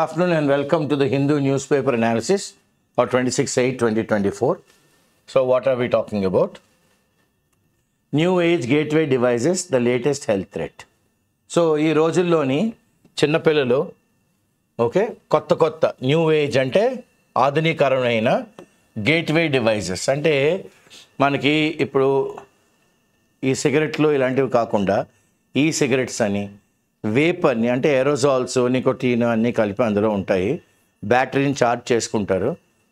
Good afternoon and welcome to the Hindu newspaper analysis for 26/8/2024. So what are we talking about? New age gateway devices, the latest health threat. So ఈ రోజుల్లోని చిన్నపిల్లలు కొత్త new age అంటే ఆధునీకరమైన gateway devices అంటే మనకి ఇప్పుడు ఈ సిగరెట్లు ఇలాంటివి కాకుండా ఈ సిగరెట్స్ అని వేప్ అని అంటే ఏరోజాల్స్ నికోటిన్ అన్నీ కలిపి అందులో ఉంటాయి. బ్యాటరీని ఛార్జ్ చేసుకుంటారు,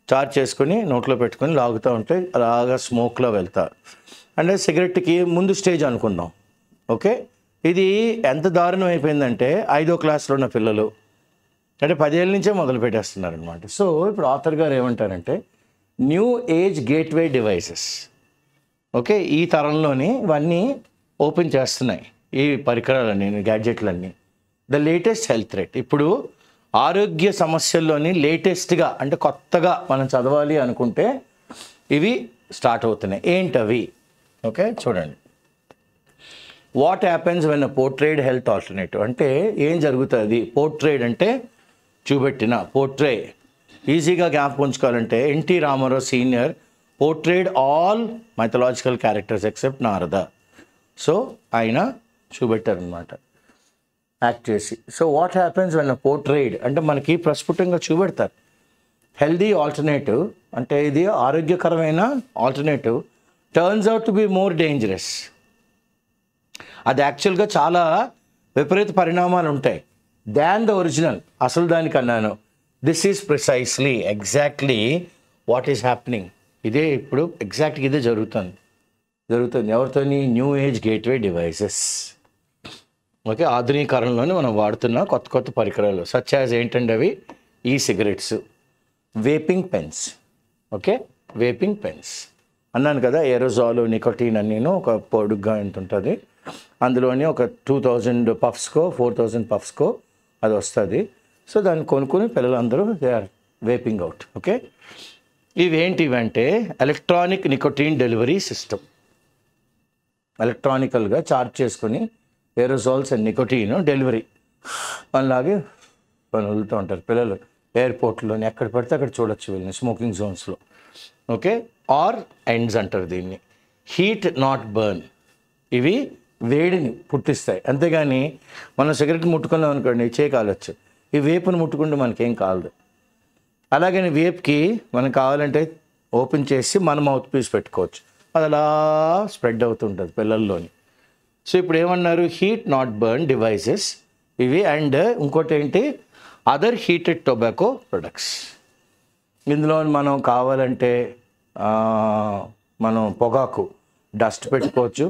ఛార్జ్ చేసుకుని నోట్లో పెట్టుకుని లాగుతూ ఉంటే అలాగా స్మోక్లో వెళ్తారు. అంటే సిగరెట్కి ముందు స్టేజ్ అనుకుందాం. ఇది ఎంత దారుణం అయిపోయిందంటే 5వ క్లాస్లో ఉన్న పిల్లలు అంటే 10 ఏళ్ళ నుంచే మొదలు పెట్టేస్తున్నారు అనమాట. సో ఇప్పుడు ఆథర్ గారు ఏమంటారంటే న్యూ ఏజ్ గేట్వే డివైసెస్ ఈ తరంలోని ఇవన్నీ ఓపెన్ చేస్తున్నాయి ఈ పరికరాలన్నీ, గ్యాడ్జెట్లన్నీ. ద లేటెస్ట్ హెల్త్ థ్రెట్, ఇప్పుడు ఆరోగ్య సమస్యల్లోని లేటెస్ట్గా అంటే కొత్తగా మనం చదవాలి అనుకుంటే ఇవి స్టార్ట్ అవుతున్నాయి. ఏంటవి? చూడండి. What happens when a portrayed health alternative అంటే ఏం జరుగుతుంది? పోర్ట్రేడ్ అంటే చూపెట్టిన, పోర్ట్రే ఈజీగా జ్ఞాపకం ఉంచుకోవాలంటే NT Rama Rao senior portrayed all mythological characters except Narada. So ఆయన చూపెట్టారనమాట యాక్ట్ చేసి. So what happens when portrayed అంటే మనకి ప్రస్ఫుటంగా చూపెడతారు. హెల్దీ ఆల్టర్నేటివ్ అంటే ఇది ఆరోగ్యకరమైన alternative turns out to be more dangerous. అది యాక్చువల్గా చాలా విపరీత పరిణామాలు ఉంటాయి దాన్ ద ఒరిజినల్. అసలు దానికన్నాను this is precisely exactly what is happening. ఇదే ఇప్పుడు ఎగ్జాక్ట్గా ఇదే జరుగుతుంది. ఎవరితోని? New age gateway devices. ఆధునీకరణలోనే మనం వాడుతున్న కొత్త పరికరాలు సచ్ యాజ్ ఏంటంటే అవి e-cigarettes, vaping pens. Vaping pens అన్నాను కదా, ఏరోజాలు నికోటిన్ అన్నీను ఒక పొడుగ్గా ఎంత ఉంటుంది, అందులోని ఒక 2000 పఫ్స్కో 4000 పఫ్స్కో అది వస్తుంది. సో దాన్ని కొనుక్కుని పిల్లలందరూ దే ఆర్ వేపింగ్ అవుట్. ఇవేంటివంటే ఎలక్ట్రానిక్ నికోటిన్ డెలివరీ సిస్టమ్. ఎలక్ట్రానికల్గా ఛార్జ్ చేసుకుని ఏరోజాల్స్ అండ్ నికోటిన్ డెలివరీ అలాగే పని వదులుతూ ఉంటారు పిల్లలు. ఎయిర్పోర్ట్లోని ఎక్కడ పడితే అక్కడ చూడొచ్చు వీళ్ళని, స్మోకింగ్ జోన్స్లో. ఆర్ ఎండ్స్ అంటారు దీన్ని. హీట్ నాట్ బర్న్, ఇవి వేడిని పుట్టిస్తాయి. అంతేగాని మనం సిగరెట్ ముట్టుకున్నాం అనుకోండి చేయి కాలొచ్చు. ఈ వేపును ముట్టుకుంటే మనకేం కాలదు. అలాగని వేప్కి మనకు కావాలంటే ఓపెన్ చేసి మన మౌత్ పీస్ పెట్టుకోవచ్చు. అది అలా స్ప్రెడ్ అవుతుంటుంది పిల్లల్లోని. సో ఇప్పుడు ఏమన్నారు? హీట్ నాట్ బర్న్ డివైసెస్ ఇవి. అండ్ ఇంకోటి ఏంటి? Other heated tobacco products. ఇందులో మనం కావాలంటే మనం పొగాకు డస్ట్ పెట్టుకోవచ్చు,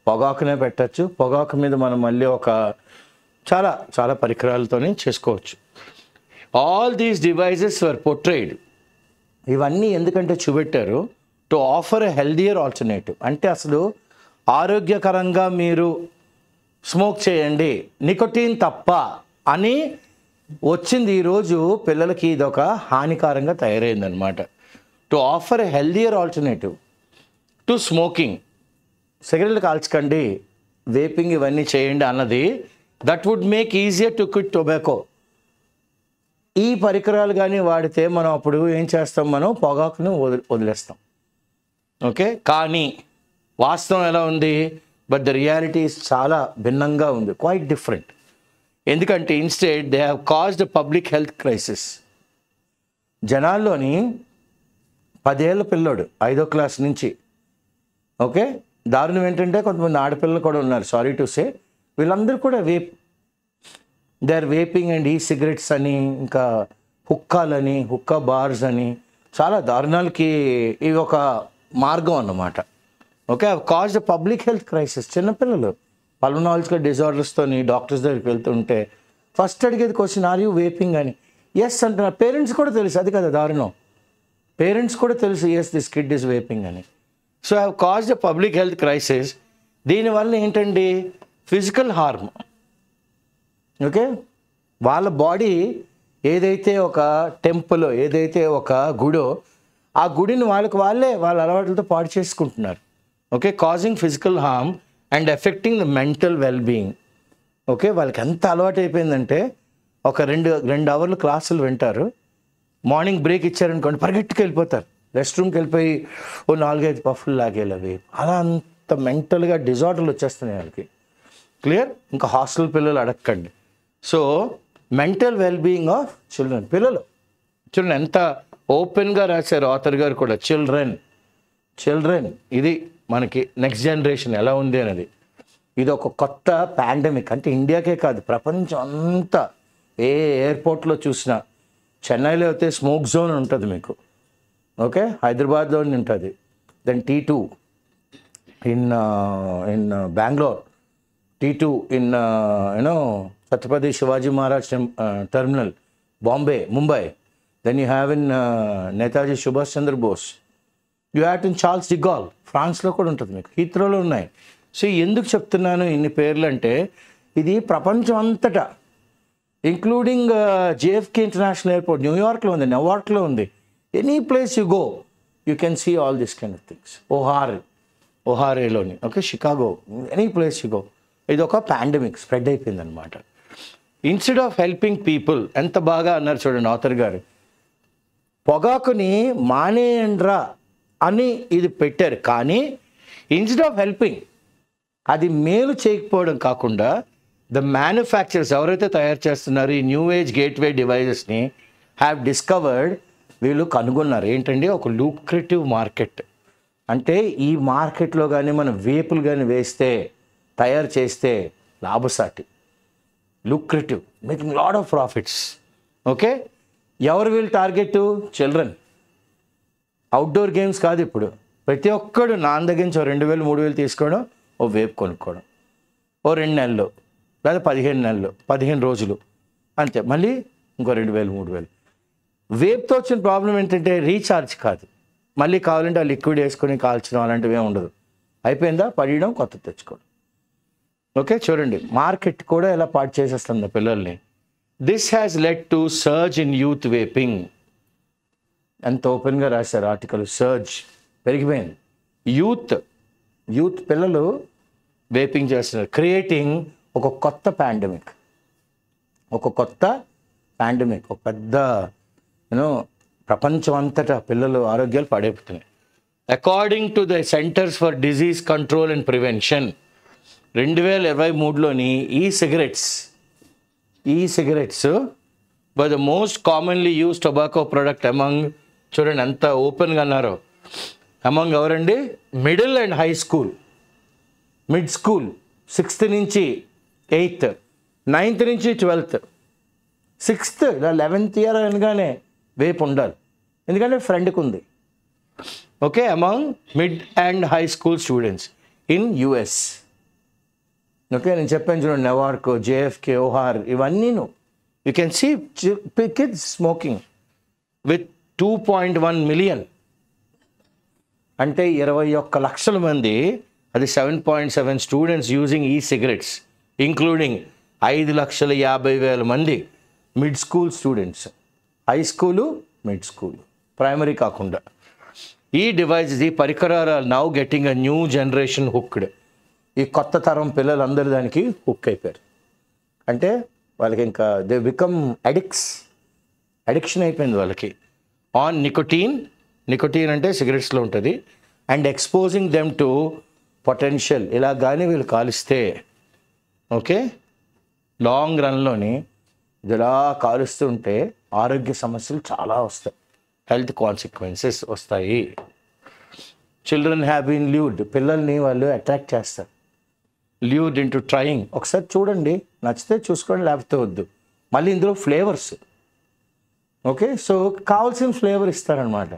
పొగాకునే పెట్టచ్చు. పొగాకు మీద మనం మళ్ళీ ఒక చాలా పరికరాలతోనే చేసుకోవచ్చు. All these devices were portrayed. ఇవన్నీ ఎందుకంటే చూపెట్టారు to offer a healthier alternative. అంటే అసలు ఆరోగ్యకరంగా మీరు స్మోక్ చేయండి, నికోటిన్ తప్ప అని వచ్చింది. ఈరోజు పిల్లలకి ఇదొక హానికరంగా తయారైందనమాట. To offer a healthier alternative to smoking. సిగరెట్లు కాల్చకండి, వేపింగ్ ఇవన్నీ చేయండి అన్నది that would make easier to quit tobacco. ఈ పరికరాలు కానీ వాడితే మనం అప్పుడు ఏం చేస్తాం? మనం పొగాకును వదిలేస్తాం. కానీ వాస్తవం ఎలా ఉంది? బట్ ద రియాలిటీ చాలా భిన్నంగా ఉంది, క్వైట్ డిఫరెంట్. ఎందుకంటే instead they have caused public health crisis. జనాల్లోని 10 ఏళ్ళ పిల్లోడు 5వ క్లాస్ నుంచి దారుణం ఏంటంటే కొంతమంది ఆడపిల్లలు కూడా ఉన్నారు, సారీ టు సే, వీళ్ళందరూ కూడా దే ఆర్ వేపింగ్ అండ్ ఈ సిగరెట్స్ అని, ఇంకా హుక్కాలని, హుక్కా బార్స్ అని, చాలా దారుణాలకి ఇవి ఒక మార్గం అన్నమాట. Cause the public health crisis. చిన్నపిల్లలు పల్మనాలజికల్ డిజార్డర్స్తోని డాక్టర్స్ దగ్గరికి వెళ్తుంటే ఫస్ట్ అడిగేది క్వశ్చన్, ఆర్ యూ వేపింగ్ అని. ఎస్ అంటున్నారు. పేరెంట్స్ కూడా తెలుసు, అది కదా దారుణం. పేరెంట్స్ కూడా తెలుసు yes this kid is vaping అని. So have cause the public health crisis. దీనివల్ల ఏంటండి? Physical harm. వాళ్ళ బాడీ ఏదైతే ఒక టెంపుల్, ఏదైతే ఒక గుడో, ఆ గుడిని వాళ్ళ అలవాట్లతో పాడు చేసుకుంటున్నారు. Causing physical harm and affecting the mental wellbeing. వాళ్ళకి ఎంత అలవాటు అయిపోయిందంటే ఒక రెండు అవర్లు క్లాసులు వింటారు, మార్నింగ్ బ్రేక్ ఇచ్చారనుకోండి పరిగెట్టుకు వెళ్ళిపోతారు, రెస్ట్ రూమ్కి వెళ్ళిపోయి ఓ 4-5 పఫ్లు లాగేలు అవి. అలా అంత మెంటల్గా డిజార్డర్లు వచ్చేస్తున్నాయి వాళ్ళకి. క్లియర్? ఇంకా హాస్టల్ పిల్లలు అడగండి. So mental wellbeing of children, పిల్లలు చూడండి ఎంత ఓపెన్గా రాశారు ఆథర్ గారు కూడా. చిల్డ్రన్ ఇది మనకి నెక్స్ట్ జనరేషన్ ఎలా ఉంది అనేది. ఇది ఒక కొత్త పాండమిక్. అంటే ఇండియాకే కాదు, ప్రపంచం అంతా ఏ ఎయిర్పోర్ట్లో చూసినా, చెన్నైలో అయితే స్మోక్ జోన్ ఉంటుంది మీకు, ఓకే, హైదరాబాద్లో ఉంటుంది, then T2 in Bengaluru, T2 in Chhatrapati Shivaji Maharaj terminal, Mumbai, then you have in Netaji Subhash Chandra Bose, you have in Charles de Gaulle, ఫ్రాన్స్లో కూడా ఉంటుంది మీకు, హీత్రోలో ఉన్నాయి. సో ఎందుకు చెప్తున్నాను ఇన్ని పేర్లు అంటే, ఇది ప్రపంచం అంతటా ఇంక్లూడింగ్ JFK ఇంటర్నేషనల్ ఎయిర్పోర్ట్, న్యూయార్క్లో ఉంది, నెవార్క్లో ఉంది, any place you go you can see all this kind of things. ఓహారేలోని, okay, Chicago, any place you go. ఇది ఒక పాండమిక్ స్ప్రెడ్ అయిపోయింది అనమాట. ఇన్స్టెడ్ ఆఫ్ హెల్పింగ్ పీపుల్, ఎంత బాగా అన్నారు చూడండి ఆథర్ గారు, పొగాకుని మానేయండ్రా అని ఇది పెట్టారు. కానీ ఇన్స్టెడ్ ఆఫ్ హెల్పింగ్, అది మేలు చేయకపోవడం కాకుండా ద మ్యానుఫ్యాక్చరర్స్ ఎవరైతే తయారు చేస్తున్నారో ఈ న్యూ ఏజ్ గేట్వే డివైజెస్ని హ్యావ్ డిస్కవర్డ్, వీళ్ళు కనుగొన్నారు ఏంటండి ఒక లూక్రేటివ్ మార్కెట్. అంటే ఈ మార్కెట్లో కానీ మనం వేపులు కానీ వేస్తే, తయారు చేస్తే లాభసాటి, lucrative, making lot of profits. Okay, ఎవరు వీళ్ళు టార్గెట్? చిల్డ్రన్. అవుట్డోర్ గేమ్స్ కాదు ఇప్పుడు, ప్రతి ఒక్కడు నాన్న దగ్గర నుంచి 2,000-3,000 తీసుకోవడం, ఓ వేపు కొనుక్కోవడం, ఓ 2 నెలలు లేదా 15 నెలలు, 15 రోజులు అంతే, మళ్ళీ ఇంకో 2,000-3,000. వేప్తో వచ్చిన ప్రాబ్లం ఏంటంటే రీఛార్జ్ కాదు, మళ్ళీ కావాలంటే ఆ లిక్విడ్ వేసుకొని కాల్చడం అలాంటివి ఏమి ఉండదు. అయిపోయిందా పడేయడం, కొత్త తెచ్చుకోవడం. ఓకే, చూడండి మార్కెట్ కూడా ఎలా పాటు చేసేస్తుంది పిల్లల్ని. This has led to surge in youth vaping. ఎంత ఓపెన్గా రాశారు ఆర్టికల్. సర్జ్ పెరిగిపోయింది, యూత్ పిల్లలు వేపింగ్ చేస్తున్నారు, క్రియేటింగ్ ఒక కొత్త పాండమిక్, ఒక పెద్ద ప్రపంచం అంతటా పిల్లలు ఆరోగ్యాలు పాడైపోతున్నాయి. According to the centers for disease control and prevention 2023లోని e-cigarettes by the most commonly use tobacco product among, చూడండి ఎంత ఓపెన్గా అన్నారో, అమంగ్ ఎవరండి? Middle and high school, mid school 6th నుంచి 8th, 9th నుంచి 12th, 6th ఇలా 11th year అనగానే వేపు ఉండాలి, ఎందుకంటే ఫ్రెండ్కి ఉంది. Okay, among mid and high school students in US. Okay, నేను చెప్పాను చూడండి, నెవార్క్, JFK, ఓహార్, ఇవన్నీను you can see kids smoking with 2.1 million, అంటే 21 లక్షల మంది, అది 7.7 students using e-cigarettes, including 5,50,000 మంది mid school students, high school, mid school, primary కాకుండా. ఈ డివైస్, ఈ పరికరాలు now getting a new generation hooked. ఈ కొత్త తరం పిల్లలు అందరూ దానికి హుక్ అయిపోయారు. అంటే వాళ్ళకి ఇంకా దే బికమ్ అడిక్షన్ అయిపోయింది వాళ్ళకి ఆన్ నికోటీన్ అంటే సిగరెట్స్లో ఉంటుంది, and exposing them to potential. ఇలా కానీ వీళ్ళు కాలుస్తే, ఓకే, లాంగ్ రన్లోని ఇది ఇలా కాలుస్తుంటే ఆరోగ్య సమస్యలు చాలా వస్తాయి, హెల్త్ కాన్సిక్వెన్సెస్ వస్తాయి. చిల్డ్రన్ హ్యావ్ బీన్ ల్యూర్డ్, పిల్లల్ని వాళ్ళు అట్రాక్ట్ చేస్తారు, ల్యూర్డ్ ఇంటూ ట్రయింగ్. ఒకసారి చూడండి, నచ్చితే చూసుకోండి, లేకపోతే వద్దు. మళ్ళీ ఇందులో ఫ్లేవర్స్, ఓకే, సో కావాల్సిన ఫ్లేవర్ ఇస్తారనమాట.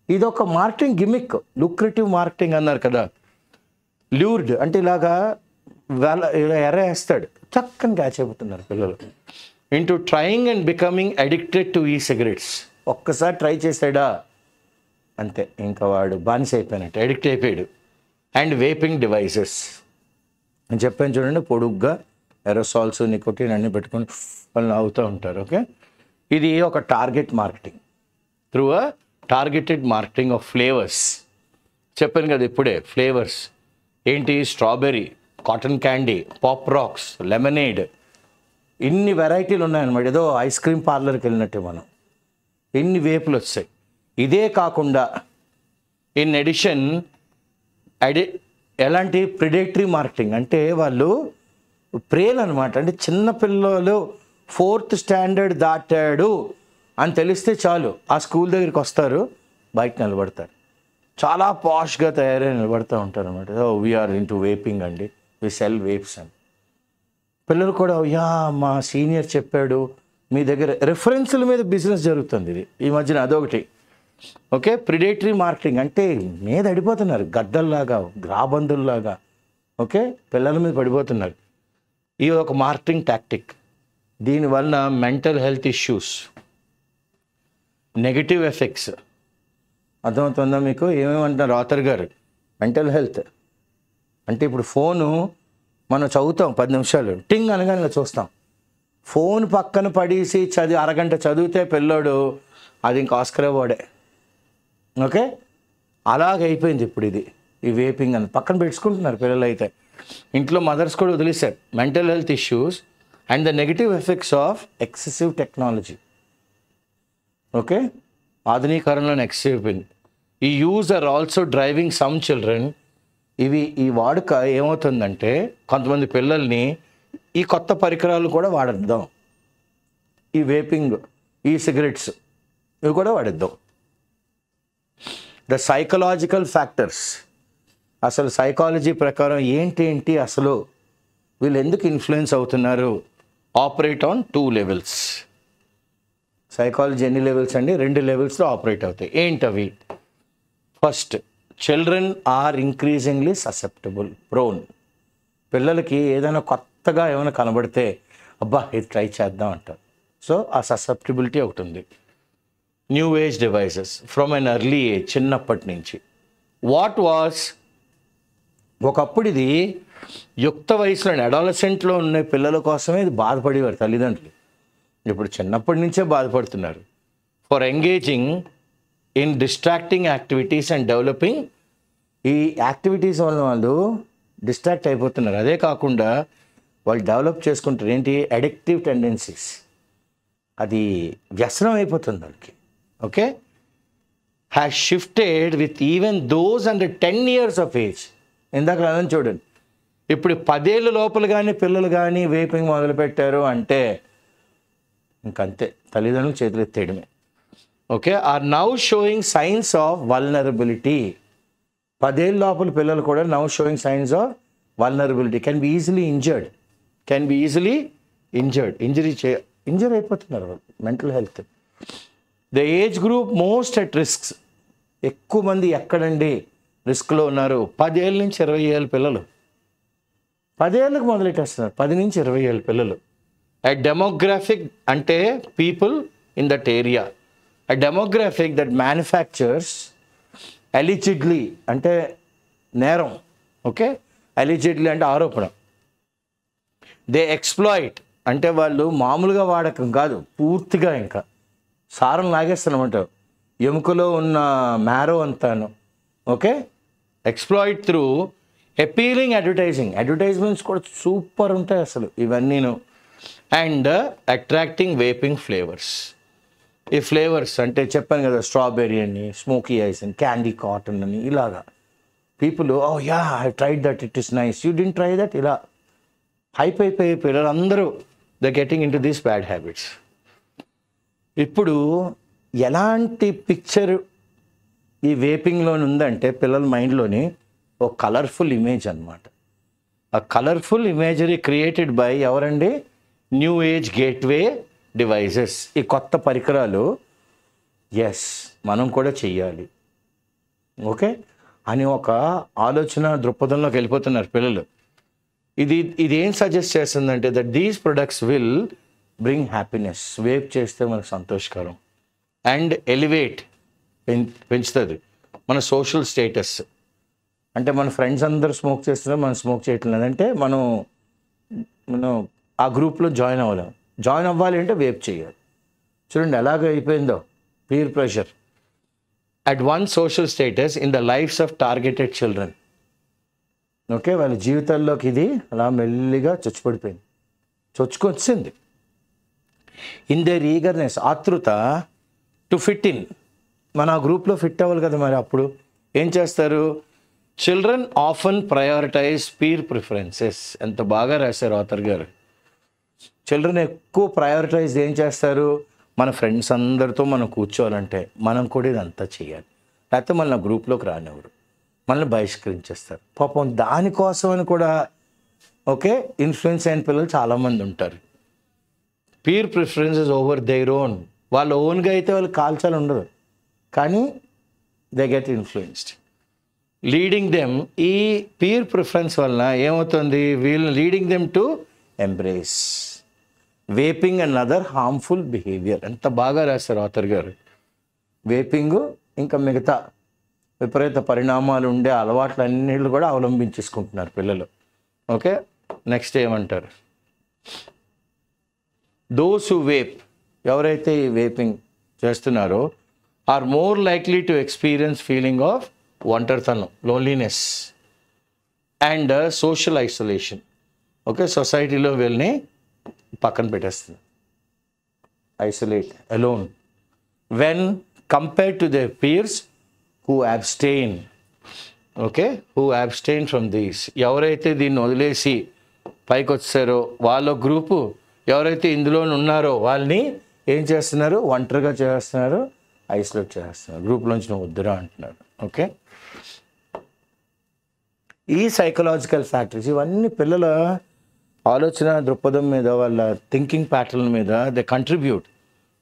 ఇది ఒక మార్కెటింగ్ గిమిక్, లుక్రేటివ్ మార్కెటింగ్ అన్నారు కదా. ల్యూర్డ్ అంటే ఇలాగా ఇలా ఎరేస్తాడు, చక్కని క్యాచ్ అయిపోతున్నారు పిల్లలు. Into trying and becoming addicted to ఈ సిగరెట్స్. ఒక్కసారి ట్రై చేసాడా అంతే, ఇంకా వాడు బానిస అయిపోయినట్టు, అడిక్ట్ అయిపోయాడు. అండ్ వేపింగ్ డివైసెస్ నేను చెప్పాను చూడండి, పొడుగ్గా ఎరోసాల్స్, నికోటిన్ అన్నీ పెట్టుకొని వాళ్ళు అవుతూ ఉంటారు. ఓకే, ఇది ఒక target marketing through a targeted marketing of flavours. చెప్పాను కదా ఇప్పుడే, ఫ్లేవర్స్ ఏంటి? Strawberry, cotton candy, pop rocks, lemonade, ఇన్ని వెరైటీలు ఉన్నాయన్నమాట. ఏదో ఐస్ క్రీమ్ పార్లర్కి వెళ్ళినట్టే మనం, ఇన్ని వేపులు వచ్చాయి. ఇదే కాకుండా ఇన్ ఎడిషన్ ఎలాంటి ప్రిడేటరీ మార్కెటింగ్ అంటే వాళ్ళు ప్రేలు అనమాట. అంటే చిన్నపిల్లలు 4th స్టాండర్డ్ దాటాడు అని తెలిస్తే చాలు ఆ స్కూల్ దగ్గరికి వస్తారు, బయట నిలబడతారు, చాలా పాష్గా తయారై నిలబడుతూ ఉంటారు అనమాట. వీఆర్ ఇంటూ వేపింగ్ అండి, వి సెల్ వేప్స్ అని. పిల్లలు కూడా యా మా సీనియర్ చెప్పాడు, మీ దగ్గర రెఫరెన్స్ల మీద బిజినెస్ జరుగుతుంది ఇది ఈ మధ్యన, అదొకటి. ఓకే, ప్రిడేటరీ మార్కెటింగ్ అంటే మీద పడిపోతున్నారు గద్దల్లాగా, గ్రాబందుల్లాగా. ఓకే, పిల్లల మీద పడిపోతున్నారు. ఇది ఒక మార్కెటింగ్ టాక్టిక్. దీనివల్ల mental health issues, negative effects అర్థమవుతుందా మీకు? ఏమేమంటున్నారు ఆథర్ గారు? మెంటల్ హెల్త్ అంటే ఇప్పుడు ఫోను మనం చదువుతాం 10 నిమిషాలు, టింగ్ అనగానే ఇలా చూస్తాం. ఫోన్ పక్కన పడేసి అరగంట చదివితే పిల్లోడు అది ఇంకా ఆస్కర్ అవార్డే. ఓకే, అలాగైపోయింది ఇప్పుడు ఇది, ఈ వేపింగ్ అని పక్కన పెట్టుకుంటున్నారు పిల్లలు. అయితే ఇంట్లో మదర్స్ కూడా వదిలేశారు. Mental health issues and the negative effects of excessive technology. Okay, ఆధునీకరణలో ఎక్సెసివ్ అయిపోయింది. ఈ use are also driving some children. ఈ వాడుక ఏమవుతుందంటే కొంతమంది పిల్లల్ని ఈ కొత్త పరికరాలు కూడా వాడద్దాం, ఈ వేపింగ్, ఈ సిగరెట్స్ ఇవి కూడా వాడిద్దాం. ద సైకలాజికల్ ఫ్యాక్టర్స్, అసలు సైకాలజీ ప్రకారం ఏంటి అసలు వీళ్ళు ఎందుకు ఇన్ఫ్లుయెన్స్ అవుతున్నారు? Operate on 2 levels. సైకాలజీ ఎన్ని లెవెల్స్ అండి? 2 లెవెల్స్లో ఆపరేట్ అవుతాయి. ఏంటవి? First, children are increasingly susceptible, prone. పిల్లలకి ఏదైనా కొత్తగా ఏమైనా కనబడితే అబ్బా ఇది ట్రై చేద్దాం అంటారు. సో ఆ ససెప్టబిలిటీ ఒకటి ఉంది. New age devices from an early age, చిన్నప్పటి నుంచి. వాట్ వాస్ ఒకప్పుడు ఇది యుక్త వయసులో అడాలసెంట్లో ఉన్న పిల్లల కోసమే ఇది బాధపడేవారు తల్లిదండ్రులు. ఇప్పుడు చిన్నప్పటి నుంచే బాధపడుతున్నారు. For engaging in distracting activities and developing. ఈ యాక్టివిటీస్ వల్ల వాళ్ళు డిస్ట్రాక్ట్ అయిపోతున్నారు. అదే కాకుండా వాళ్ళు డెవలప్ చేసుకుంటారు ఏంటి? Addictive tendencies. అది వ్యసనం అయిపోతుంది వాళ్ళకి. Okay, has shifted with even those under 10 years of age. ఇందాక అలా చూడండి, ఇప్పుడు 10 ఏళ్ళ లోపల కానీ పిల్లలు కానీ వేపింగ్ మొదలుపెట్టారు అంటే ఇంకంతే, తల్లిదండ్రులు చేతులు ఎత్తేయడమే. Okay, are now showing signs of vulnerability. 10 ఏళ్ళ లోపల పిల్లలు కూడా now showing signs of vulnerability. Can be easily injured. Injure అయిపోతున్నారు వాళ్ళు. Mental health. The age group most at risks. ఎక్కువ మంది ఎక్కడండి రిస్క్లో ఉన్నారు? 10 ఏళ్ళ నుంచి 20 ఏళ్ళ పిల్లలు. 10 ఏళ్ళకు మొదలెట్టేస్తున్నారు, 10 నుంచి 20 ఏళ్ళ పిల్లలు. A demographic అంటే people in that area. A demographic that manufactures allegedly అంటే నేరం. ఓకే, allegedly అంటే ఆరోపణ. They exploit అంటే వాళ్ళు మామూలుగా వాడకం కాదు, పూర్తిగా ఇంకా సారం లాగేస్తానమాట ఎముకలో ఉన్న మ్యారో అంతాను. Okay, exploit through appealing advertisements కూడా సూపర్ ఉంటాయి అసలు ఇవన్నీను. And attracting vaping flavours. ఈ ఫ్లేవర్స్ అంటే చెప్పాను కదా, స్ట్రాబెర్రీ అని, స్మోకీ ఐస్ అని, క్యాండీ కాటన్ అని, ఇలాగా people oh yeah I tried that, it is nice, you didn't try that, ఇలా హైప్ అయిపోయి పిల్లలందరూ the getting in to these bad habits. ఇప్పుడు ఎలాంటి పిక్చర్ ఈ వేపింగ్లోని ఉందంటే పిల్లల మైండ్లోని ఒక కలర్ఫుల్ ఇమేజ్ అనమాట. ఆ కలర్ఫుల్ ఇమేజరీ క్రియేటెడ్ బై ఎవరండి? New age gateway devices. ఈ కొత్త పరికరాలు ఎస్ మనం కూడా చెయ్యాలి ఓకే అని ఒక ఆలోచన దృక్పథంలోకి వెళ్ళిపోతున్నారు పిల్లలు. ఇది ఏం సజెస్ట్ చేస్తుందంటే that these products will bring happiness. Vape చేస్తే మనకు సంతోషకరం అండ్ ఎలివేట్ పెంచుతుంది మన సోషల్ స్టేటస్. అంటే మన ఫ్రెండ్స్ అందరూ స్మోక్ చేస్తున్నారు, మనం స్మోక్ చేయటం లేదంటే మనం ఆ గ్రూప్లో జాయిన్ అవ్వాలి అంటే వేప్ చేయాలి. చూడండి ఎలాగ అయిపోయిందో peer pressure. At one social status in the lives of targeted children. Okay, వాళ్ళ జీవితాల్లోకి ఇది అలా మెల్లిగా చొచ్చుకొచ్చింది. ఇన్ దేర్ ఈగర్నెస్, ఆతృత టు ఫిట్ ఇన్. మన ఆ గ్రూప్లో ఫిట్ అవ్వాలి కదా, మరి అప్పుడు ఏం చేస్తారు? Children often prioritise peer preferences. ఎంత బాగా రాశారు ఆథర్ గారు. చిల్డ్రన్ ఎక్కువ ప్రయారిటైజ్ ఏం చేస్తారు? మన ఫ్రెండ్స్ అందరితో మనం కూర్చోవాలంటే మనం కూడా ఇదంతా చేయాలి, లేకపోతే మన గ్రూప్లోకి రానివ్వరు, మనల్ని బహిష్కరించేస్తారు. పాపం దానికోసమని కూడా ఇన్ఫ్లుయెన్స్ అయిన పిల్లలు చాలామంది ఉంటారు. Peer preferences over their own. వాళ్ళ ఓన్గా అయితే వాళ్ళు కాల్చాలి ఉండదు, కానీ they get influenced. Leading them, ఈ పీర్ ప్రిఫరెన్స్ వలన ఏమవుతుంది? వీళ్ళని leading them to embrace vaping and other harmful behaviour. ఎంత బాగా రాస్తారు ఆథర్ గారు. వేపింగ్ ఇంకా మిగతా విపరీత పరిణామాలు ఉండే అలవాట్లన్నిళ్ళు కూడా అవలంబించేసుకుంటున్నారు పిల్లలు. నెక్స్ట్ ఏమంటారు? దోస్ హూ వేప్, ఎవరైతే ఈ వేపింగ్ చేస్తున్నారో are more likely to experience feeling of ఒంటరితనం, లోన్లీనెస్ అండ్ సోషల్ ఐసోలేషన్. సొసైటీలో వీళ్ళని పక్కన పెట్టేస్తుంది, isolate, alone, when compared to their peers who abstain. Who abstain from these. ఎవరైతే దీన్ని వదిలేసి పైకి వచ్చారో వాళ్ళ గ్రూపు, ఎవరైతే ఇందులో ఉన్నారో వాళ్ళని ఏం చేస్తున్నారు? ఒంటరిగా చేస్తున్నారు, ఐసోలేట్ చేస్తున్నారు, గ్రూప్లోంచి నువ్వు వద్దురా అంటున్నారు. ఈ సైకలాజికల్ ఫ్యాక్టర్స్ ఇవన్నీ పిల్లల ఆలోచన దృక్పథం మీద, వాళ్ళ థింకింగ్ ప్యాటర్న్ మీద they contribute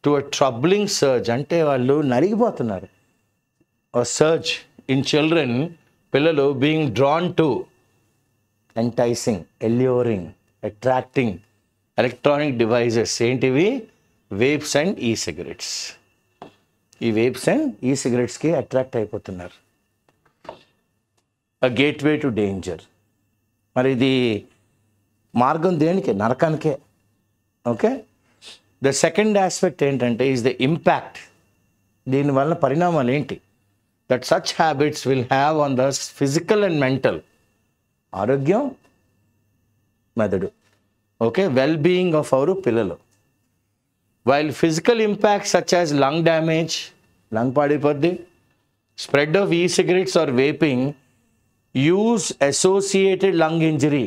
to a troubling surge. అంటే వాళ్ళు నలిగిపోతున్నారు. సర్జ్ ఇన్ చిల్డ్రన్, పిల్లలు being drawn to enticing, alluring, attracting electronic devices. ఏంటివి? వేప్స్ అండ్ ఈ సిగరెట్స్. ఈ వేప్స్ అండ్ ఈ సిగరెట్స్కి అట్రాక్ట్ అయిపోతున్నారు. A gateway to danger. మరి ఇది మార్గం దేనికి? నరకానికే. ద సెకండ్ ఆస్పెక్ట్ ఏంటంటే ఈజ్ ద ఇంపాక్ట్. దీనివల్ల పరిణామాలు ఏంటి? That such habits will have on the physical and mental, ఆరోగ్యం, మెదడు, వెల్ బీయింగ్ ఆఫ్ అవర్ పిల్లలు. While physical impact such as lung damage, lung పాడైపోద్ది, స్ప్రెడ్ ఆఫ్ ఈ cigarettes or vaping, use associated lung injury.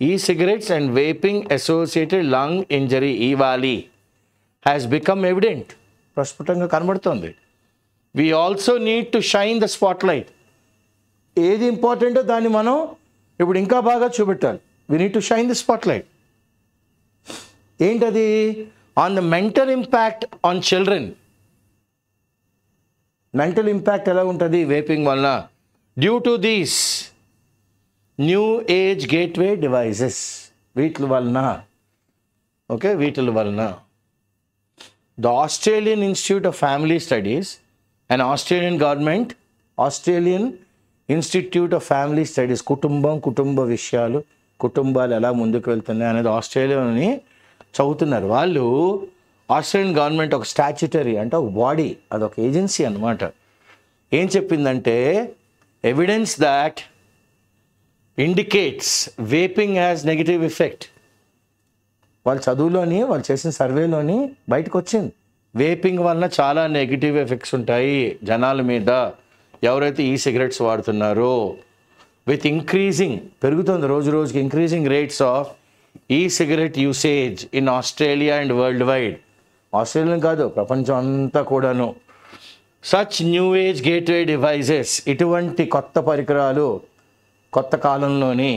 E-cigarettes and vaping associated lung injury, EVALI, has become evident. ప్రస్ఫుటంగా కనబడుతుంది. We also need to shine the spotlight. ఏది ఇంపార్టెంటో దాన్ని మనం ఇప్పుడు ఇంకా బాగా చూపెట్టాలి. We need to shine the spotlight. ఏంటది? On the mental impact on children. Mental impact ఎలా ఉంటుంది వేపింగ్ వలన? Due to these new age gateway devices. వీటి వలన the Australian institute of family studies and Australian government, Australian institute of family studies, కుటుంబ విషయాలు, కుటుంబాలు ఎలా ముందుకు వెళ్తున్నాయి అనేది ఆస్ట్రేలియాని చదువుతున్నారు. వాళ్ళు ఆస్ట్రేలియన్ గవర్నమెంట్ ఒక స్టాచ్యుటరీ అంటే ఒక బాడీ, అదొక ఏజెన్సీ అన్నమాట. ఏం చెప్పిందంటే evidence that indicates vaping has negative effect. వాళ్ళ చదువులోని, వాళ్ళు చేసిన సర్వేలోని బయటకు వచ్చింది. వేపింగ్ వలన చాలా నెగిటివ్ ఎఫెక్ట్స్ ఉంటాయి జనాల మీద, ఎవరైతే ఈ సిగరెట్స్ వాడుతున్నారో. విత్ ఇంక్రీజింగ్, పెరుగుతుంది రోజు రోజుకి, ఇంక్రీజింగ్ రేట్స్ ఆఫ్ ఈ cigarette usage in Australia and world wide. Australia కాదు, ప్రపంచం అంతా కూడాను. Such new age gateway devices, ఇటువంటి కొత్త పరికరాలు కొత్త కాలంలోని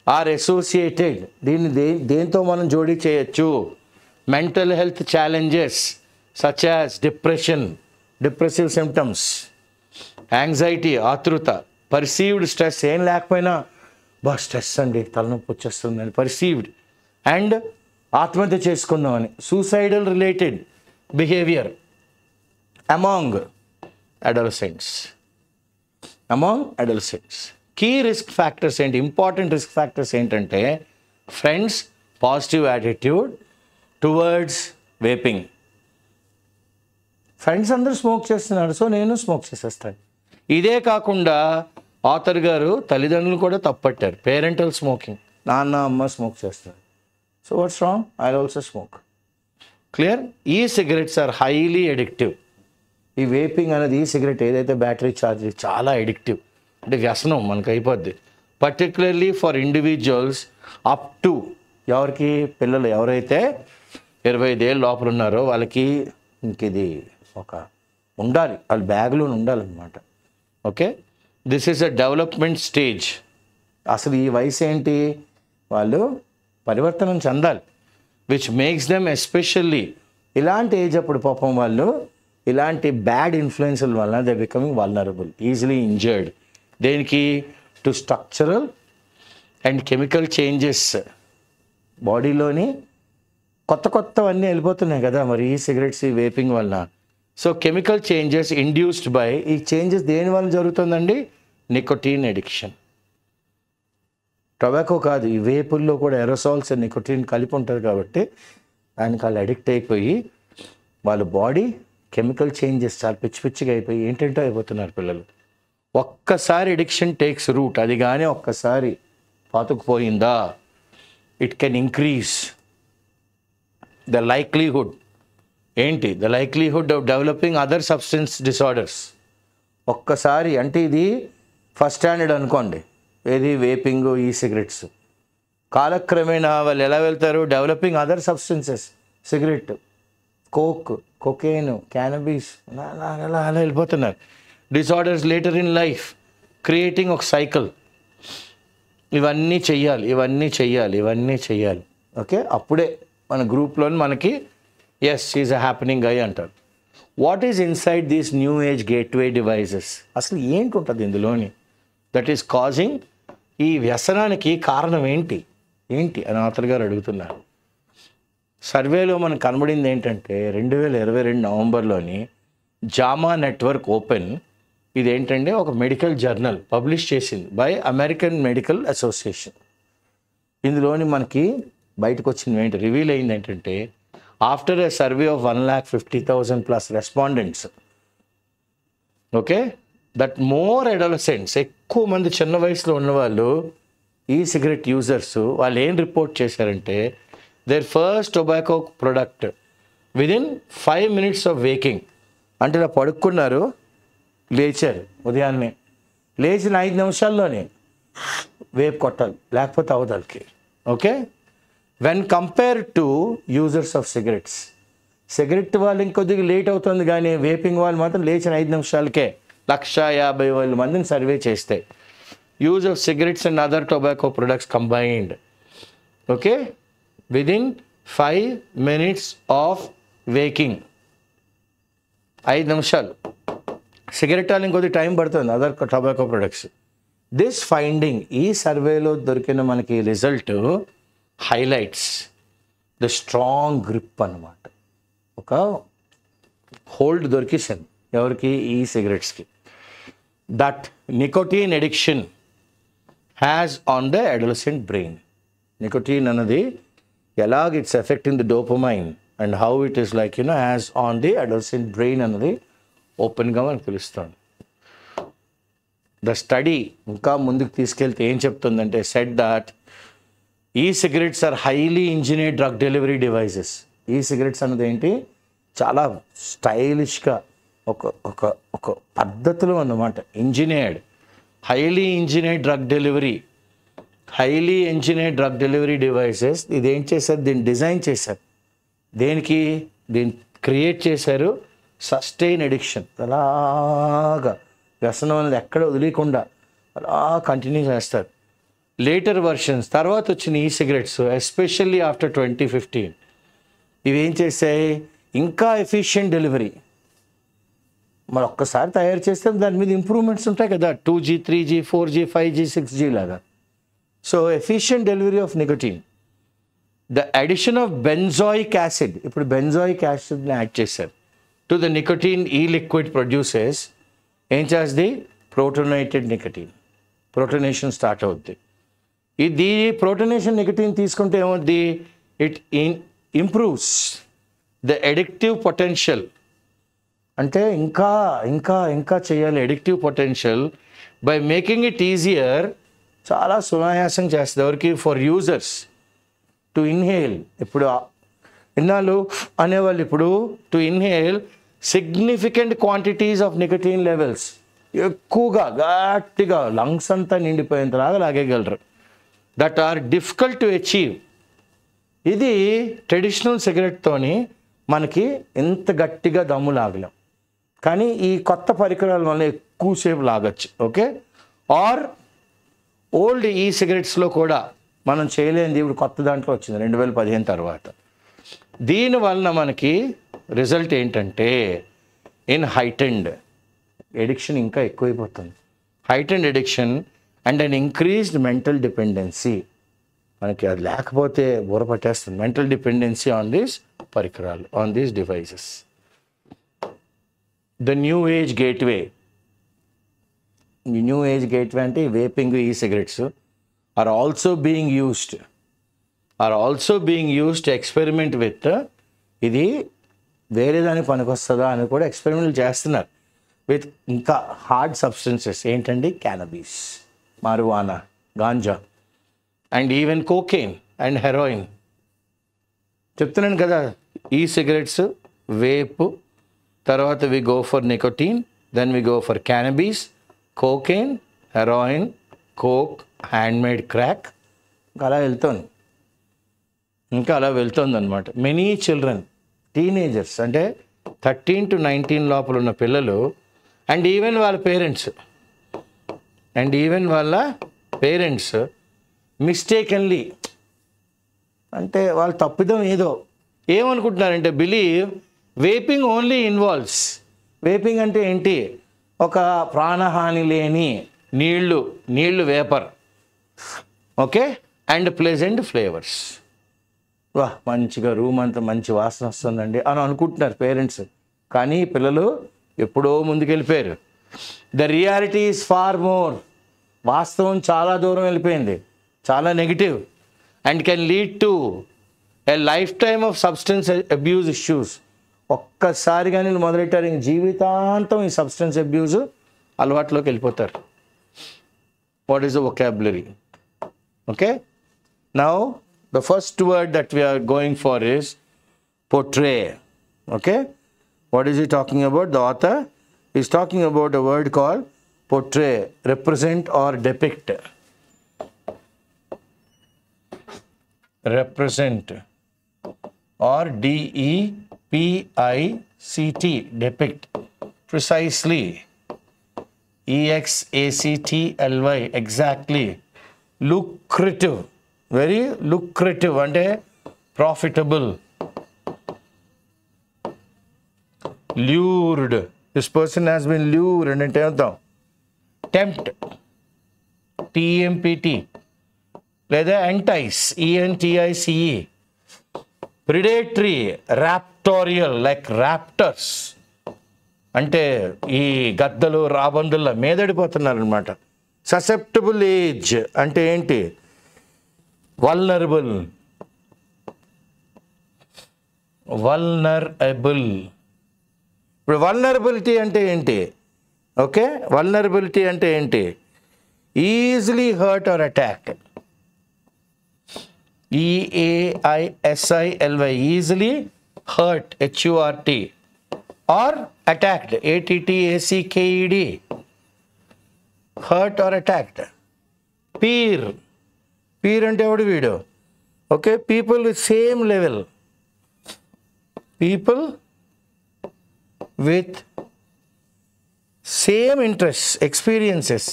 ఆర్ అసోసియేటెడ్, దీన్ని దేంతో మనం జోడీ చేయొచ్చు? Mental health challenges such as depression, depressive symptoms, anxiety, ఆతృత, పర్సీవ్డ్ స్ట్రెస్, ఏం లేకపోయినా స్ట్రెస్ అండి, తలనొప్పి వచ్చేస్తుందని పర్సీవ్డ్, అండ్ ఆత్మహత్య చేసుకుందామని, suicidal related behaviour among adolescents. Key risk factors ఏంటి? ఇంపార్టెంట్ రిస్క్ ఫ్యాక్టర్స్ ఏంటంటే friends, positive attitude towards vaping. Friends అందరూ స్మోక్ చేస్తున్నారు, సో నేను స్మోక్ చేసేస్తాను. ఇదే కాకుండా ఆథర్ గారు తల్లిదండ్రులు కూడా తప్పట్టారు. పేరెంటల్ స్మోకింగ్, నాన్న అమ్మ స్మోక్ చేస్తారు, so what's wrong? I also smoke. Clear? ఈ సిగరెట్స్ ఆర్ హైలీ అడిక్టివ్. ఈ వేపింగ్ అనేది, ఈ సిగరెట్ ఏదైతే బ్యాటరీ ఛార్జ్ చాలా అడిక్టివ్, అంటే వ్యసనం మనకు అయిపోద్ది. Particularly for individuals up to, ఎవరికి? పిల్లలు ఎవరైతే 25 ఏళ్ళ లోపల ఉన్నారో వాళ్ళకి ఇంక ఇది ఒక ఉండాలి, వాళ్ళ బ్యాగ్లో ఉండాలన్నమాట. Okay, this is a development stage. అసలు ఈ వయసు ఏంటి? వాళ్ళు పరివర్తనం చెందాలి. విచ్ మేక్స్ దెమ్ ఎస్పెషల్లీ ఇలాంటి ఏజ్ అప్పుడు పాపం వాళ్ళు ఇలాంటి బ్యాడ్ ఇన్ఫ్లుయెన్స్ల వల్ల they becoming vulnerable, easily injured. దేనికి? To structural and chemical changes. బాడీలోని కొత్తవన్నీ వెళ్ళిపోతున్నాయి కదా మరి ఈ సిగరెట్స్, ఈ వేపింగ్ వల్ల. So chemical changes induced by, ఈ చేంజెస్ దేని వల్ల జరుగుతుందండి? Nicotine addiction. టొబాకో కాదు, ఈ వేపుల్లో కూడా ఎరోసాల్స్ అండ్ నికోటిన్ కలిపి ఉంటుంది కాబట్టి దానికి వాళ్ళు అడిక్ట్ అయిపోయి వాళ్ళ బాడీ కెమికల్ చేంజెస్ చాలా పిచ్చిగా అయిపోయి ఏంటంటే అయిపోతున్నారు పిల్లలు. ఒక్కసారి అడిక్షన్ టేక్స్ రూట్, అది కానీ ఒక్కసారి పాతుకుపోయిందా, it can increase the likelihood. ఏంటి? The likelihood of developing other substance disorders. ఒక్కసారి అంటే ఇది ఫస్ట్ స్టాండర్డ్ అనుకోండి, ఏది వేపింగ్, ఈ సిగరెట్స్. కాలక్రమేణా వాళ్ళు ఎలా వెళ్తారు? Developing other substances, cigarette, coke, cocaine, cannabis, అలా వెళ్ళిపోతున్నారు. Disorders later in life, creating ఒక సైకిల్. ఇవన్నీ చెయ్యాలి. ఓకే, అప్పుడే మన గ్రూప్లోని మనకి ఎస్ ఈజ్ అ హ్యాపెనింగ్ గై అంటారు. What is inside these new age gateway devices? అసలు ఏంటి ఉంటుంది ఇందులోని దట్ ఈస్ కాజింగ్ ఈ వ్యసనానికి కారణం ఏంటి అని ఆథర్ గారు అడుగుతున్నారు. సర్వేలో మనకు కనబడింది ఏంటంటే 2022 నవంబర్లోని జామా నెట్వర్క్ ఓపెన్, ఇదేంటంటే ఒక మెడికల్ జర్నల్ పబ్లిష్ చేసింది బై అమెరికన్ మెడికల్ అసోసియేషన్. ఇందులోని మనకి బయటకు వచ్చింది ఏంటి, రివీల్ అయింది ఏంటంటే, after a survey of 1,50,000 plus respondents, okay, that more adolescents, ఎక్కువ మంది చిన్న వయసులో ఉన్నవాళ్ళు, ఈ సిగరెట్ యూజర్స్, వాళ్ళు ఏం రిపోర్ట్ చేశారంటే their first tobacco product within 5 minutes of waking. అంటే ఇలా పడుకున్నారు, లేచారు, ఉదయాన్నే లేచిన 5 నిమిషాల్లోనే వేప్ కొట్టాలి, లేకపోతే అవతలకి. Okay, when compare to users of cigarettes, cigarette వాళ్ళు ఇంకొద్దిగా లేట్ అవుతుంది కానీ వేపింగ్ వాళ్ళు మాత్రం లేచిన 5 నిమిషాలకే 150,000 మందిని సర్వే చేస్తే use of cigarettes and other tobacco products combined, okay, within 5 minutes of waking. 5 నిమిషాలు. సిగరెట్ వాళ్ళు ఇంకొద్ది టైం పడుతుంది, other tobacco products. This finding, ఈ సర్వేలో దొరికిన మనకి result highlights the strong grip అన్నమాట. ఒక హోల్డ్ దొరికింది ఎవరికి? ఈ సిగరెట్స్కి. That nicotine addiction has on the adolescent brain. Nicotine అన్నది ఎలాగ it's affecting the dopamine and how it is like has on the adolescent brain అన్నది ఓపెన్గా మనకు తెలుస్తుంది. ద స్టడీ ఇంకా ముందుకు తీసుకెళ్తే ఏం చెప్తుందంటే, said that e cigarettes are highly engineered drug delivery devices. E cigarettes అన్నది ఏంటి, చాలా స్టైలిష్గా ఒక ఒక ఒక పద్ధతిలో అన్నమాట, engineered, highly engineered drug delivery devices. ఇదేం చేశారు? దీన్ని డిజైన్ చేశారు. దేనికి? దీన్ని క్రియేట్ చేశారు సస్టైన్ అడిక్షన్, అలాగా వ్యసనం అనేది ఎక్కడ వదిలేకుండా అలా కంటిన్యూ చేస్తారు. లేటర్ వర్షన్స్, తర్వాత వచ్చిన ఈ సిగరెట్స్ ఎస్పెషల్లీ ఆఫ్టర్ 2015, ఇవి ఏం చేశాయి? ఇంకా ఎఫిషియెంట్ డెలివరీ. మరి ఒక్కసారి తయారు చేస్తే దాని మీద ఇంప్రూవ్మెంట్స్ ఉంటాయి కదా, 2G, 3G, 4G, 5G, 6G లాగా. So efficient delivery of nicotine. The addition of benzoic acid, ఇప్పుడు బెంజోయిక్ యాసిడ్ని యాడ్ చేశారు టు ద నికోటిన్. ఈ లిక్విడ్ ప్రొడ్యూసెస్ ఏం చేస్తుంది? ప్రోటోనేటెడ్ నికోటిన్. ప్రోటోనేషన్ స్టార్ట్ అవుద్ది. ఇది ప్రోటోనేషన్ నికోటిన్ తీసుకుంటే ఏమవుద్ది? It improves the addictive potential. అంటే ఇంకా ఇంకా ఇంకా చేయాలి addictive potential by making it easier. చాలా సునాయాసం చేస్తుంది ఎవరికి? ఫర్ యూజర్స్ టు ఇన్హేల్, ఇప్పుడు ఇన్నాళ్ళు అనేవాళ్ళు, ఇప్పుడు to inhale significant quantities of nicotine levels, ఎక్కువగా గట్టిగా లంగ్స్ అంతా నిండిపోయేంతలాగా లాగేయగలరు. That are difficult to achieve. ఇది ట్రెడిషనల్ సిగరెట్తోని మనకి ఎంత గట్టిగా దమ్ము లాగలేం, కానీ ఈ కొత్త పరికరాల వల్ల ఎక్కువసేపు లాగచ్చు. ఓకే, ఆర్ ఓల్డ్ ఈ సిగరెట్స్లో కూడా మనం చేయలేనిది ఇప్పుడు కొత్త దాంట్లో వచ్చింది 2015 తర్వాత. దీనివలన మనకి రిజల్ట్ ఏంటంటే ఇన్ హైటెండ్ ఎడిక్షన్ ఇంకా ఎక్కువైపోతుంది. Heightened addiction and an increased mental dependency. మనకి అది లేకపోతే బుర్ర పట్టేస్తుంది. మెంటల్ డిపెండెన్సీ ఆన్ దీస్ పరికరాలు, on these devices. The new age gateway. ఈ న్యూ ఏజ్ గేట్వే అంటే vaping, e cigarettes are also being used to experiment with, ఇది వేరే దానికి పనికొస్తుందా అని కూడా ఎక్స్పెరిమెంట్లు చేస్తున్నారు విత్ ఇంకా హార్డ్ సబ్స్టెన్సెస్. ఏంటండి? Cannabis, marijuana, ganja and even cocaine and heroin. చెప్తున్నాను కదా, ఈ సిగరెట్స్, వేపు, తర్వాత we go for nicotine, then we go for cannabis, cocaine, heroin, coke, handmade crack, ఇంకా అలా వెళ్తుంది అనమాట. మెనీ చిల్డ్రన్, టీనేజర్స్ అంటే 13 to 19 లోపల ఉన్న పిల్లలు అండ్ ఈవెన్ వాళ్ళ పేరెంట్స్ మిస్టేకన్లీ, అంటే వాళ్ళ తప్పిదం ఏమనుకుంటున్నారంటే believe vaping only involves. Vaping అంటే ఏంటి? ఒక ప్రాణహాని లేని నీళ్లు vapour, okay, and pleasant flavours. వా, మంచిగా రూమ్ అంతా మంచి వాసన వస్తుందండి అని అనుకుంటున్నారు పేరెంట్స్, కానీ పిల్లలు ఎప్పుడో ముందుకెళ్ళిపోయారు. The reality is far more. వాస్తవం చాలా దూరం వెళ్ళిపోయింది, చాలా negative, and can lead to a lifetime of substance abuse issues. ఒక్కసారి కానీ మొదలెట్టారు, ఇంక జీవితాంతం ఈ సబ్స్టెన్స్ అబ్యూజ్ అలవాట్లోకి వెళ్ళిపోతారు. What is the vocabulary? Okay, now the first word that we are going for is portray. Okay, what is he talking about? The author is talking about a word called portray, represent or depict. Represent or depict, depict, precisely, exactly, exactly, lucrative, very lucrative అంటే profitable. lured, this person has been lured అంటే ఏమవుతాం? tempt, TMPT, లేదా entice, ENTICE, predatory, raptorial, like raptors, అంటే ఈ గద్దలు రాబందుల్లో మీదడిపోతున్నారు అనమాట. Susceptible age అంటే ఏంటి? Vulnerable. ఇప్పుడు vulnerability అంటే ఏంటి? ఓకే, వల్నరబిలిటీ అంటే ఏంటి? Easily hurt or attacked. EAISILY, easily hurt, HURT, or attacked, ATTACKED, hurt or attacked. Peer అంటే ఎవడు? వీడు. Okay, people with same level, people with same interest, experiences,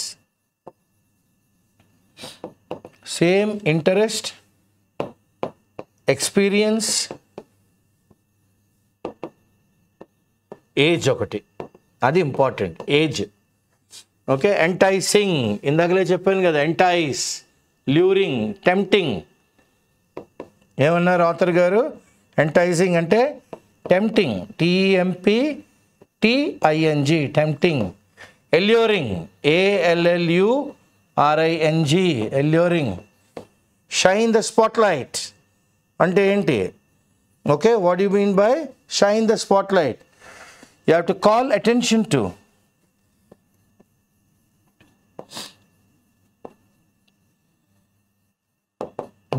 same interest, experience, age ఒకటి, అది important, age. Okay, enticing, ఇందాకలే చెప్పాను కదా, entice, luring, tempting. ఏమన్నారు author గారు? ఎంటైసింగ్ అంటే tempting, TEMPTING, tempting. Alluring, ALLURING, alluring. Shine the spotlight అంటే ఏంటి? Okay, what you mean by shine the spotlight? You have to call attention to.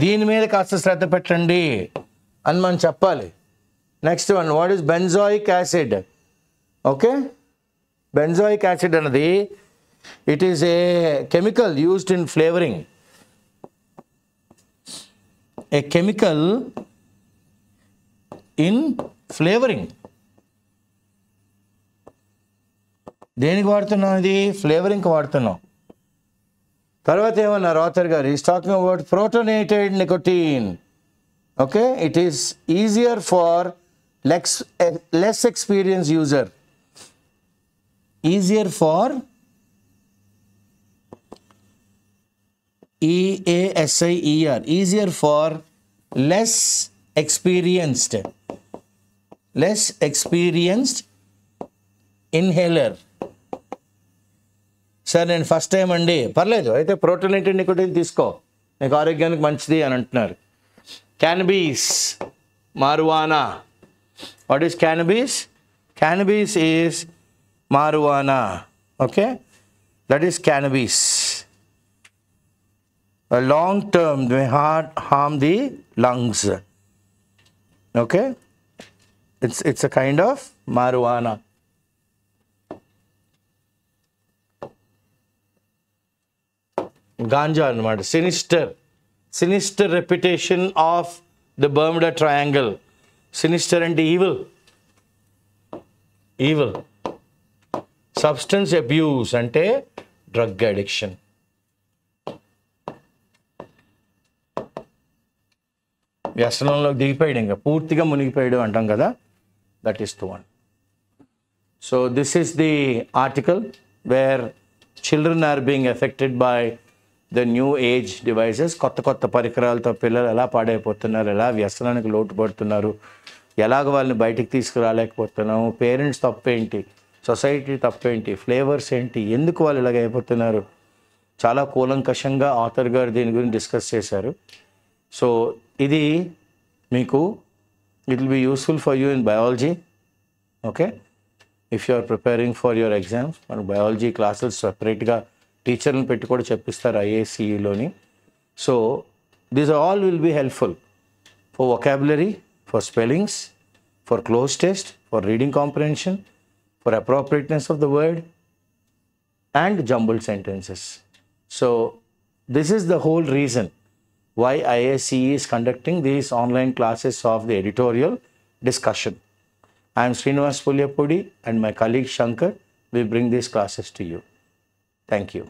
దీని మీద కాస్త శ్రద్ధ పెట్టండి అని మనం చెప్పాలి. Next one, what is benzoic acid? Okay, benzoic acid అన్నది it is a chemical used in flavouring. A chemical in flavouring. దేనికి వాడుతున్నాం? ఇది ఫ్లేవరింగ్కి వాడుతున్నాం. తర్వాత ఏమన్నారు ఆథర్ గారు? Is talking about protonated nicotine. Okay, it is easier for less experience user. Easier for EASIER, easier for less experienced inhaler. Sir నేను first time అండి. పర్లేదు, అయితే ప్రోటోనేటెడ్ నికోటిన్ తీసుకో, నీకు ఆరోగ్యానికి మంచిది అని అంటున్నారు. Cannabis, మారువానా. What is cannabis? Cannabis is మారువానా. Okay, that is cannabis. A long term may harm the lungs. Okay, it's a kind of marijuana. Ganja anamata. Sinister reputation of the Bermuda Triangle. Sinister and evil. Substance abuse ante drug addiction. వ్యసనంలోకి దిగిపోయాడు, ఇంకా పూర్తిగా మునిగిపోయాడు అంటాం కదా, that is the one. So this is the article where children are being affected by the new age devices. కొత్త పరికరాలతో పిల్లలు ఎలా పాడైపోతున్నారు, ఎలా వ్యసనానికి లోటు పడుతున్నారు, ఎలాగ వాళ్ళని బయటికి తీసుకురాలేకపోతున్నాము, పేరెంట్స్ తప్పేంటి, సొసైటీ తప్పేంటి, ఫ్లేవర్స్ ఏంటి, ఎందుకు వాళ్ళు ఇలాగ అయిపోతున్నారు, చాలా కూలంకషంగా ఆథర్ గారు దీని గురించి డిస్కస్ చేశారు. సో ఇది మీకు it will be useful for you in biology. Okay, if you are preparing for your exams, మన బయాలజీ క్లాసెస్ సపరేట్గా టీచర్లను పెట్టి కూడా చెప్పిస్తారు IACEలోని. So these all will be helpful for vocabulary, for spellings, for cloze test, for reading comprehension, for appropriateness of the word and jumbled sentences. So this is the whole reason why IACE is conducting these online classes of the editorial discussion. I am Srinivas Pulyapudi and my colleague Shankar will bring these classes to you. Thank you.